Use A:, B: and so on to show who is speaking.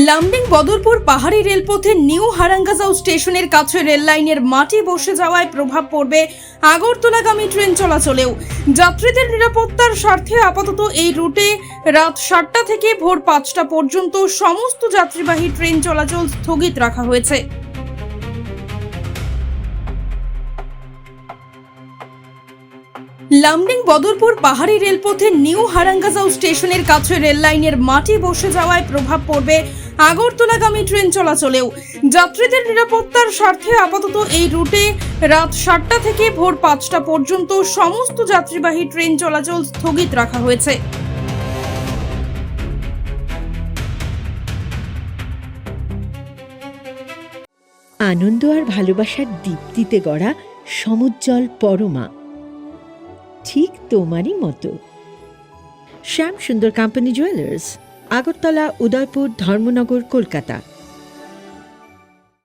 A: লামডিং বদরপুর পাহাড়ি রেলপথে নিউ হারাঙ্গাজাও স্টেশনের কাছে রেল লাইনের মাটি বসে যাওয়ায় প্রভাব পড়বে আগরতলাগামী ট্রেন চলাচলেও। যাত্রীদের নিরাপত্তার স্বার্থে আপাতত এই রুটে রাত 7টা থেকে ভোর 5টা পর্যন্ত সমস্ত যাত্রীবাহী ট্রেন চলাচল স্থগিত রাখা হয়েছে। লামডিং বদরপুর পাহাড়ি রেলপথে নিউ হারাঙ্গাজাও স্টেশনের কাছে রেল লাইনের মাটি বসে যাওয়ায় প্রভাব পড়বে আগরতলাগামী ট্রেন চলাচলেও। যাত্রীদের নিরাপত্তার স্বার্থে আপাতত এই রুটে রাত 7টা থেকে ভোর 5টা পর্যন্ত সমস্ত যাত্রীবাহী ট্রেন চলাচল স্থগিত রাখা হয়েছে।
B: আনন্দ আর ভালোবাসার দীপ্তিতে গড়া সমুজ্জ্বল পরমা, ঠিক তোমারই মতো। শ্যাম সুন্দর কোম্পানি জুয়েলার্স, আগরতলা, উদয়পুর, ধর্মনগর, কলকাতা।